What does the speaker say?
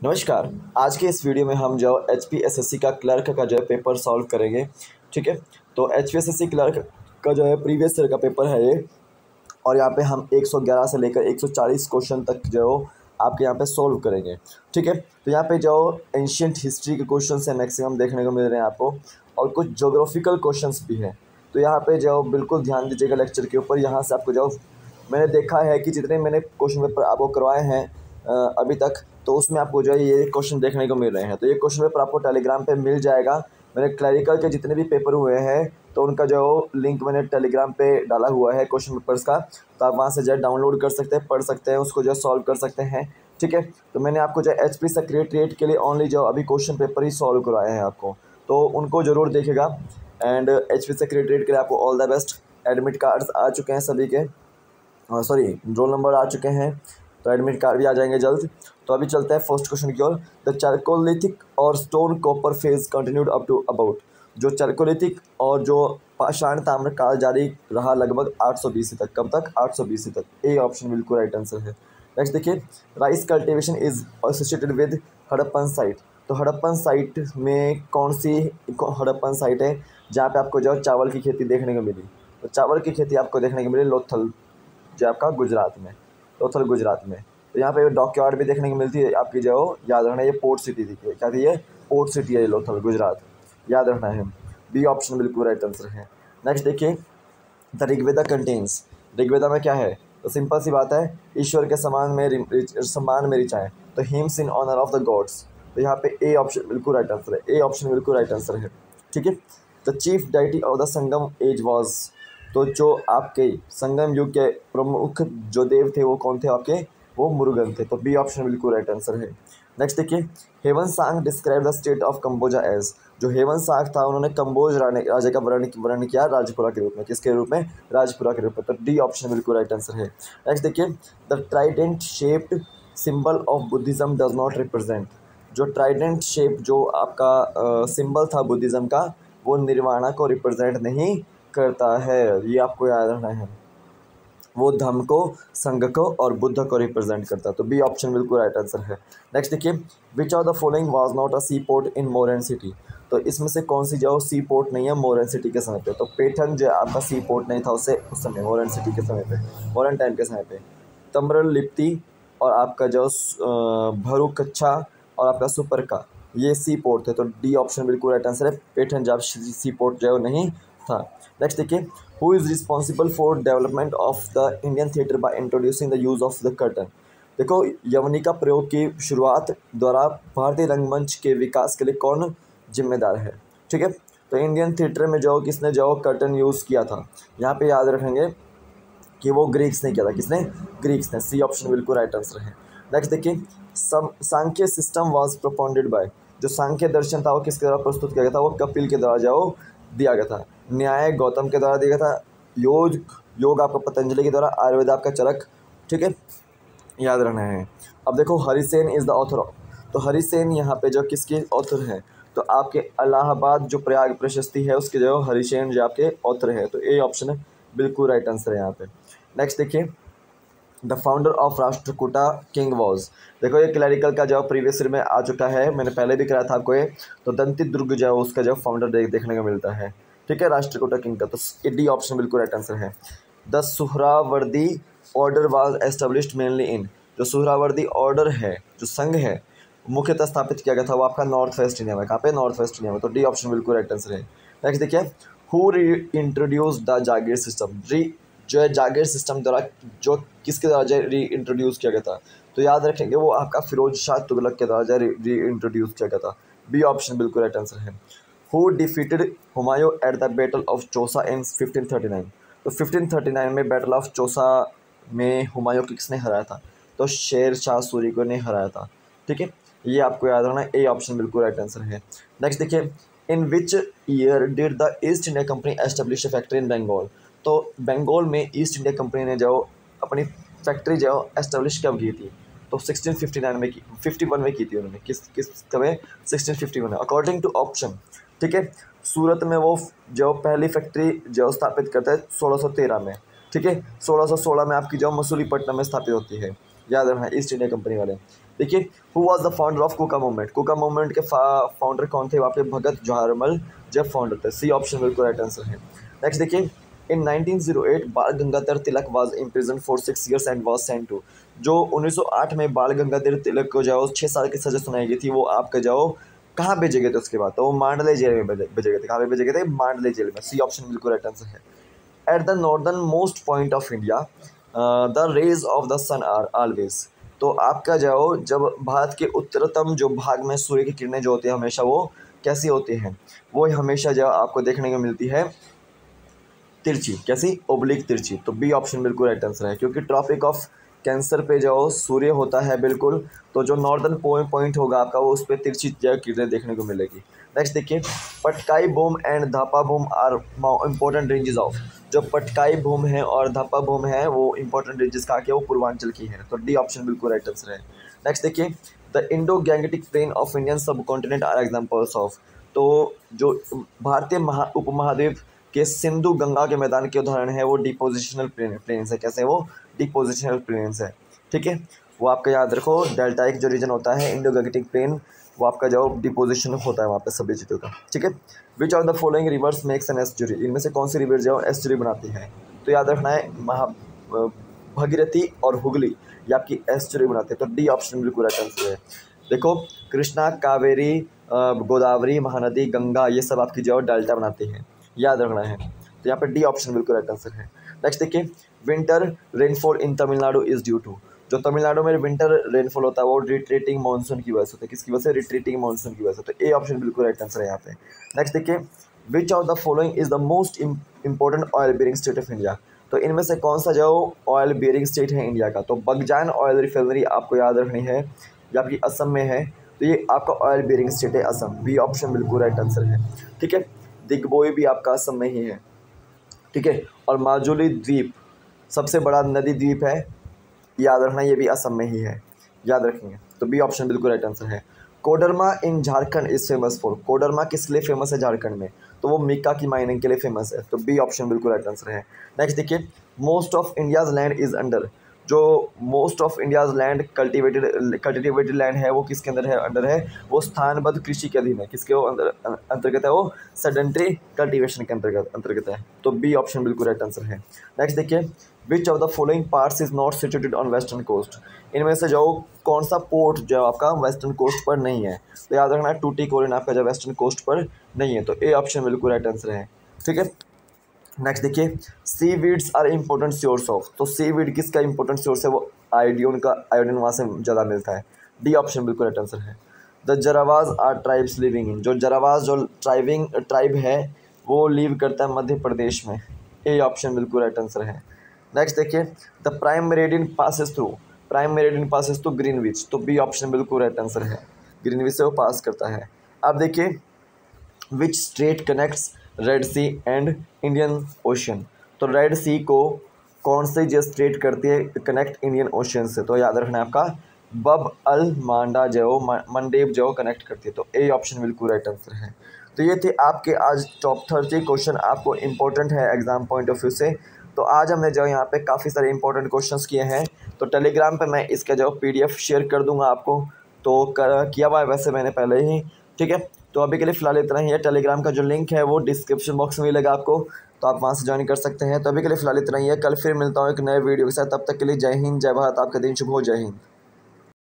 नमस्कार। आज के इस वीडियो में हम जो HPSSC का क्लर्क का जो है पेपर सॉल्व करेंगे। ठीक है, तो HPSSC क्लर्क का जो है प्रीवियस ईयर का पेपर है ये, और यहाँ पे हम 111 से लेकर 140 क्वेश्चन तक जो आपके यहाँ पे सॉल्व करेंगे। ठीक है, तो यहाँ पे जो एंशियंट हिस्ट्री के क्वेश्चन है मैक्सिमम देखने को मिल रहे हैं आपको, और कुछ ज्योग्राफिकल क्वेश्चंस भी हैं। तो यहाँ पे जो बिल्कुल ध्यान दीजिएगा लेक्चर के ऊपर। यहाँ से आपको जो मैंने देखा है कि जितने मैंने क्वेश्चन पेपर आपको करवाए हैं अभी तक, तो उसमें आपको जो है ये क्वेश्चन देखने को मिल रहे हैं। तो ये क्वेश्चन पेपर आपको टेलीग्राम पे मिल जाएगा। मैंने क्लरिकल के जितने भी पेपर हुए हैं तो उनका जो लिंक मैंने टेलीग्राम पे डाला हुआ है क्वेश्चन पेपर्स का, तो आप वहाँ से जो है डाउनलोड कर सकते हैं, पढ़ सकते हैं, उसको जो है सॉल्व कर सकते हैं। ठीक है, तो मैंने आपको जो HP सेक्रेटरीट के लिए ओनली जो अभी क्वेश्चन पेपर ही सॉल्व करवाए हैं आपको, तो उनको ज़रूर देखेगा। एंड HP सेक्रेटरीट के लिए आपको all the best. Admit cards आ चुके हैं सभी के, सॉरी रोल नंबर आ चुके हैं, तो एडमिट कार्ड भी आ जाएंगे जल्द। तो अभी चलते हैं फर्स्ट क्वेश्चन की ओर। द चारकोलिथिक और stone copper phase continued up to about. जो चारकोलिथिक और जो पाषाण ताम्र काल जारी रहा लगभग 800 BC तक। कब तक? 800 BC तक। ए ऑप्शन बिल्कुल राइट आंसर है। नेक्स्ट देखिए, rice cultivation is associated with Harappan site. तो हड़प्पन साइट में कौन सी हड़प्पन साइट है जहाँ पे आपको जो चावल की खेती देखने को मिली? तो चावल की खेती आपको देखने को मिली लोथल, जो आपका गुजरात में, लोथल गुजरात में। तो यहाँ पे डॉकयार्ड भी देखने को मिलती है आपकी, जो याद रखना ये पोर्ट सिटी थी। क्या थी ये? पोर्ट सिटी है लोथल गुजरात, याद रखना है। बी ऑप्शन बिल्कुल राइट आंसर है। नेक्स्ट देखिए, द ऋग्वेदा कंटेन्स। ऋग्वेदा में क्या है? तो सिंपल सी बात है, ईश्वर के सम्मान में ऋचाएँ, तो hymns in honour of the gods. तो यहाँ पे ए ऑप्शन बिल्कुल राइट आंसर है। ए ऑप्शन बिल्कुल राइट आंसर है। ठीक है, the chief deity of the Sangam age was. तो जो आपके संगम युग के प्रमुख जो देव थे वो कौन थे आपके? वो मुरुगन थे। तो बी ऑप्शन बिल्कुल राइट आंसर है। नेक्स्ट देखिए, Hiuen Tsang describe the state of Kamboja as. जो हेवन सांग था उन्होंने कंबोज राजा का वर्णन किया राजपुरा के रूप में। किसके रूप में? राजपुरा के रूप में। तो डी ऑप्शन बिल्कुल राइट आंसर है। नेक्स्ट देखिए, the Trident shaped symbol of Buddhism does not represent. जो ट्राइडेंट शेप जो आपका सिंबल था बुद्धिज्म का, वो निर्वाणा को रिप्रेजेंट नहीं करता है, ये आपको याद रखना है। वो धम्म को, संघ को और बुद्ध को रिप्रेजेंट करता है। तो बी ऑप्शन बिल्कुल राइट आंसर है। नेक्स्ट देखिए, which of the following was not a sea port in Mauryan city. तो इसमें से कौन सी जो सी पोर्ट नहीं है मोरन सिटी के समय पे? तो पैठन जो आपका सी पोर्ट नहीं था उससे उस समय मोरन सिटी के समय पे, मोरन टाइम के समय पे। तम्रल लिप्ति और आपका जो भरुकच्छा और आपका सुपरका, ये सी पोर्ट थे। तो डी ऑप्शन बिल्कुल राइट आंसर है। पैठन जब सी पोर्ट जो नहीं था। नेक्स्ट देखिए, who is responsible for development of the Indian theatre by introducing the use of the curtain. देखो, यवनिका प्रयोग की शुरुआत द्वारा भारतीय रंगमंच के विकास के लिए कौन जिम्मेदार है? ठीक है, तो इंडियन थिएटर में जो किसने जो कर्टन यूज़ किया था, यहाँ पे याद रखेंगे कि वो ग्रीक्स ने किया था। किसने? ग्रीक्स ने। सी ऑप्शन बिल्कुल राइट आंसर है। नेक्स्ट देखिए, सांख्य सिस्टम वाज प्रोपाउंडेड बाय। जो सांख्य दर्शन था वो किसके द्वारा प्रस्तुत किया गया था? वो कपिल के द्वारा जो दिया गया था। न्याय गौतम के द्वारा दिया गया था। योग आपका पतंजलि के द्वारा। आयुर्वेद आपका चरक। ठीक है, याद रखना है। अब देखो, Harisena is the author of. तो हरिसेन यहाँ पे जो किसके ऑथर हैं? तो आपके इलाहाबाद जो प्रयाग प्रशस्ति है उसके जो हरिसेन जो आपके ऑथर है। तो ए ऑप्शन बिल्कुल राइट आंसर है यहाँ पे। नेक्स्ट देखिए, the founder of Rashtrakuta king was. देखो, ये क्लैरिकल का जो प्रीवियस ईयर में आ चुका है, मैंने पहले भी कराया था आपको ये। तो दंती दुर्ग जो उसका जो फाउंडर देखने को मिलता है। ठीक है, राष्ट्रकूटा किंग का। तो डी ऑप्शन बिल्कुल राइट आंसर है। The Suhrawardi order was established mainly in. जो सुहरावर्दी ऑर्डर है, जो संघ है, मुख्यतः स्थापित किया गया था वो आपका नॉर्थ वेस्ट इंडिया में। कहाँ पे? नॉर्थ वेस्ट इंडिया में। तो डी ऑप्शन बिल्कुल राइट आंसर है। नेक्स्ट देखिए, हु री इंट्रोड्यूस द जागीर सिस्टम। जो है जागीर सिस्टम द्वारा जो किसके द्वारा जो री इंट्रोड्यूस किया गया था? तो याद रखेंगे वो आपका फिरोज शाह तुगलक के द्वारा जो री इंट्रोड्यूस किया गया था। बी ऑप्शन बिल्कुल राइट आंसर है। Who defeated Humayun at the battle of Chausa in 1539। तो 1539 में बैटल ऑफ चौसा में हुमायूं को किसने हराया था? तो शेर शाह सूरी को ने हराया था। ठीक है, ये आपको याद रखना है। ए ऑप्शन बिल्कुल राइट आंसर है। नेक्स्ट देखिए, in which year did the East India Company establish a factory in Bengal. तो बंगाल में ईस्ट इंडिया कंपनी ने जो अपनी फैक्ट्री जो एस्टेब्लिश कब की थी? तो 1659 में की, 51 में की थी उन्होंने। किस समय? 1651 में, अकॉर्डिंग टू ऑप्शन। ठीक है, सूरत में वो जो पहली फैक्ट्री जो स्थापित करता है 1613 में। ठीक है, 1616 में आपकी जो मसूलीपट्टनम में स्थापित होती है। याद रखना, ईस्ट इंडिया कंपनी वाले। देखिए, who was the founder of Kuka movement, Kuka movement के फाउंडर कौन थे, वहाँ पे भगत जवाहरलाल जब फाउंडर थे। सी ऑप्शन बिल्कुल राइट आंसर है। नेक्स्ट देखिए, in 1908 Bal Gangadhar Tilak was imprison for 6 years and was sent to, जो 1908 में बाल गंगाधर तिलक को जाओ 6 साल की सजा सुनाई गई थी, वो आपका जाओ कहाँ भेजे गए थे उसके बाद, तो वो मांडले जेल में भेजे गए थे। कहाँ पे भेजे गए थे, मांडले जेल में। सी ऑप्शन बिल्कुल राइट आंसर है। At the northern most point of India the rays of the sun are always, तो आपका जाओ जब भारत के उत्तरतम जो भाग में सूर्य की किरणें जो होती है हमेशा वो कैसी होती हैं, वो हमेशा जो आपको देखने को मिलती है तिरछी, कैसी, ओब्लिक तिरछी। तो बी ऑप्शन बिल्कुल राइट आंसर है, क्योंकि ट्रॉपिक ऑफ कैंसर पे जाओ सूर्य होता है बिल्कुल, तो जो नॉर्दर्न पॉइंट होगा आपका वो उस पर तिरछी किरणें देखने को मिलेगी। नेक्स्ट देखिए, Patkai Bum and Dhapa Bum are important ranges of, जो पटकाई बूम है और धापा बूम है वो इंपॉर्टेंट रेंजेस कहाँ के, वो पूर्वांचल की है। तो डी ऑप्शन बिल्कुल राइट आंसर है। नेक्स्ट देखिए, the Indo Gangetic plain of Indian subcontinent are examples of, तो जो भारतीय उपमहाद्वीप के सिंधु गंगा के मैदान के उदाहरण है वो डिपोजिशनल प्लेन्स है। कैसे, वो डिपोजिशनल प्लेन्स है। ठीक है, वो आपका याद रखो, डेल्टाइक जो रीजन होता है इंडो गैंगेटिक प्लेन, वो आपका जो डिपोजिशन होता है वहाँ पे सभी चीज़ों का। ठीक है, विच of the following rivers makes an estuary, इनमें से कौन सी रिवर जो एस्चुरी बनाती है, तो याद रखना है भागीरथी और हुगली ये आपकी एस्चुरी बनाते हैं। तो डी ऑप्शन बिल्कुल राइट आंसर है। देखो, कृष्णा, कावेरी, गोदावरी, महानदी, गंगा, ये सब आपकी जो डेल्टा बनाती हैं, याद रखना है। तो यहाँ पे डी ऑप्शन बिल्कुल राइट आंसर है। नेक्स्ट देखिए, winter rainfall in Tamil Nadu is due to, जो तमिलनाडु में विंटर रेनफॉल होता है वो रिट्रीटिंग मानसून की वजह से होता है। किसकी वजह से, रिट्रीटिंग मानसून की वजह से। तो ए ऑप्शन बिल्कुल राइट आंसर है यहाँ पे। नेक्स्ट देखिए, which of the following is the most important oil bearing state of India, तो इनमें से कौन सा जो ऑयल बेयरिंग स्टेट है इंडिया का, तो बगजान ऑयल रिफाइनरी आपको याद रखनी है, ये आपकी असम में है, तो ये आपका ऑयल बेयरिंग स्टेट है असम। बी ऑप्शन बिल्कुल राइट आंसर है। ठीक है, दिग्बोई भी आपका असम में ही है। ठीक है, और माजुली द्वीप सबसे बड़ा नदी द्वीप है, याद रखना, ये भी असम में ही है, याद रखेंगे। तो बी ऑप्शन बिल्कुल राइट आंसर है। Koderma in Jharkhand is famous for, Koderma किस लिए फेमस है झारखंड में, तो वो मिका की माइनिंग के लिए फेमस है। तो बी ऑप्शन बिल्कुल राइट आंसर है। नेक्स्ट देखिए, most of India's land is under, जो most of India's land cultivated land है वो किसके अंदर है, अंडर है, वो स्थानबद्ध कृषि के अधीन है। किसके वो अंतर्गत है, वो सेडेंटरी कल्टीवेशन के अंतर्गत है। तो बी ऑप्शन बिल्कुल राइट आंसर है। नेक्स्ट देखिए, which of the following parts is not situated on western coast, इनमें से जो कौन सा पोर्ट जो आपका वेस्टर्न कोस्ट पर नहीं है, तो याद रखना टूटीकोरिन आपका जो वेस्टर्न कोस्ट पर नहीं है। तो ए ऑप्शन बिल्कुल राइट आंसर है। ठीक है, नेक्स्ट देखिए, seaweeds are important source of, तो सी वीड किसका इंपॉर्टेंट सोर्स है, वो आयोडीन वहाँ से ज़्यादा मिलता है। डी ऑप्शन बिल्कुल राइट आंसर है। The Jarawas are tribes living in, जो जरावाज जो ट्राइब है वो लीव करता है मध्य प्रदेश में। ए ऑप्शन बिल्कुल राइट आंसर है। नेक्स्ट देखिए, the prime meridian passes through, prime meridian passes through Greenwich, तो बी ऑप्शन बिल्कुल राइट आंसर है, ग्रीनविच से वो पास करता है। अब देखिए, which strait connects Red Sea and Indian Ocean, तो रेड सी को कौन सी जो स्ट्रेट करती है कनेक्ट इंडियन ओशन से, तो याद रखना है आपका बब अल मांडा जो मंडेब जो कनेक्ट करती है। तो ए ऑप्शन बिल्कुल राइट आंसर है। तो ये थे आपके आज टॉप 30 क्वेश्चन, आपको इंपॉर्टेंट है एग्जाम पॉइंट ऑफ व्यू से। तो आज हमने जो यहाँ पे काफ़ी सारे इंपॉर्टेंट क्वेश्चंस किए हैं, तो टेलीग्राम पे मैं इसका जो PDF शेयर कर दूंगा आपको, तो किया हुआ है वैसे मैंने पहले ही। ठीक है, तो अभी के लिए फ़िलहाल इतना ही है। टेलीग्राम का जो लिंक है वो डिस्क्रिप्शन बॉक्स में मिलेगा आपको, तो आप वहाँ से ज्वाइन कर सकते हैं। तो अभी के लिए फ़िलहाल इतना ही है, कल फिर मिलता हूँ एक नए वीडियो के साथ। तब तक के लिए जय हिंद, जय भारत, आपका दिन शुभ हो, जय हिंद।